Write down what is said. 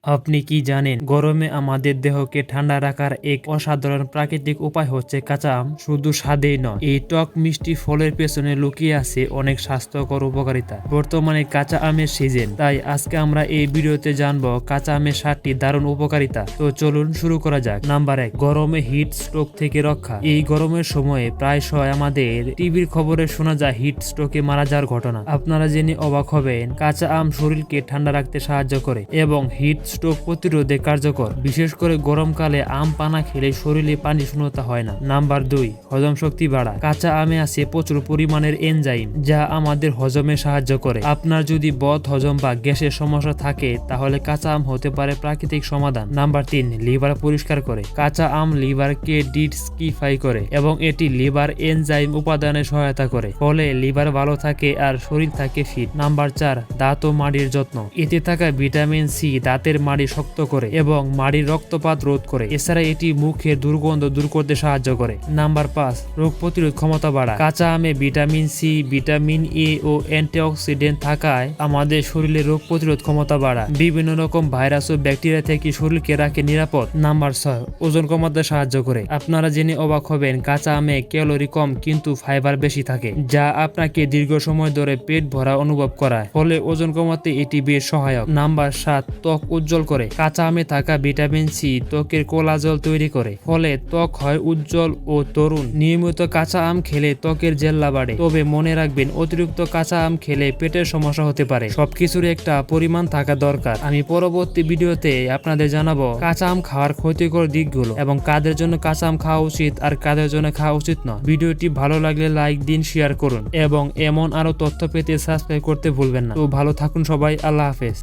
আপনি কি জানেন গরমে আমাদের দেহকে ঠান্ডা রাখার এক অসাধারণ প্রাকৃতিক উপায় হচ্ছে কাঁচা আম। শুধু স্বাদেই নয়, এই টক মিষ্টি ফলের পেছনে লুকিয়ে আছে অনেক স্বাস্থ্যকর উপকারিতা। বর্তমানে কাঁচা আমের সিজন, তাই আজকে আমরা এই ভিডিওতে জানবো কাঁচা আমের 7টি দারুণ উপকারিতা। তো চলুন শুরু করা যাক। নাম্বার 1, গরমে হিট স্ট্রোক থেকে রক্ষা। এই গরমের সময়ে প্রায়শই আমাদের টিভির খবরে শোনা যায় হিট স্ট্রোকে মারা যাওয়ার ঘটনা। আপনারা জেনে অবাক হবেন, কাঁচা আম শরীরকে ঠান্ডা রাখতে সাহায্য করে এবং হিট স্ট্রোক প্রতিরোধে কার্যকর। বিশেষ করে গরমকালে আম পানা খেলে শরীরে পানি শূন্যতা হয় না। নাম্বার 2, হজম শক্তি বাড়ায়। কাঁচা আমে আছে প্রচুর পরিমাণের এনজাইম, যা আমাদের হজমে সাহায্য করে। আপনার যদি বদ হজম বা গ্যাসের সমস্যা থাকে, তাহলে কাঁচা আম হতে পারে প্রাকৃতিক সমাধান। নাম্বার 3, লিভার পরিষ্কার করে। কাঁচা আম লিভারকে ডিটক্সিফাই করে এবং এটি লিভার এনজাইম উপাদানে সহায়তা করে, ফলে লিভার ভালো থাকে আর শরীর থাকে ফিট। নাম্বার 4, দাঁত ও মাড়ির যত্ন। এতে থাকা ভিটামিন সি দাঁতের মাড়ি শক্ত করে এবং মাড়ির রক্তপাত রোধ করে। এছাড়া এটি মুখের দুর্গন্ধ দূর করতে সাহায্য করে। নাম্বার 5, রোগ প্রতিরোধ ক্ষমতা বাড়ায়। কাঁচা আমে ভিটামিন সি, ভিটামিন এ ও অ্যান্টিঅক্সিডেন্ট থাকায় আমাদের শরীরে রোগ প্রতিরোধ ক্ষমতা বাড়ায়। বিভিন্ন রকম ভাইরাস ও ব্যাকটেরিয়া থেকে শরীরকে রাখে নিরাপদ। নাম্বার 6, ওজন কমাতে সাহায্য করে। আপনারা জেনে অবাক হবেন, কাঁচা আমে ক্যালোরি কম কিন্তু ফাইবার বেশি থাকে, যা আপনাকে দীর্ঘ সময় ধরে পেট ভরা অনুভব করায়, ফলে ওজন কমাতে এটি বেশ সহায়ক। নাম্বার 7, ত্বক উজ্জ্বল করে। কাঁচা আমে থাকা ভিটামিন সি ত্বকের কোলাজল তৈরি করে, ফলে ত্বক হয় উজ্জ্বল ও তরুণ। নিয়মিত কাঁচা আম খেলে ত্বকের জেল্লা বাড়ে, তবে মনে রাখবেন অতিরিক্ত কাঁচা আম খেলে পেটের সমস্যা হতে পারে। সবকিছুর একটা পরিমাণ থাকা দরকার। আমি পরবর্তী ভিডিওতে আপনাদের জানাবো কাঁচা আম খাওয়ার ক্ষতিকর দিকগুলো এবং কাদের জন্য কাঁচা আম খাওয়া উচিত আর কাদের জন্য খাওয়া উচিত নয়। ভিডিওটি ভালো লাগলে লাইক দিন, শেয়ার করুন এবং এমন আরো তথ্য পেতে সাবস্ক্রাইব করতে ভুলবেন না। তো ভালো থাকুন সবাই, আল্লাহ হাফেজ।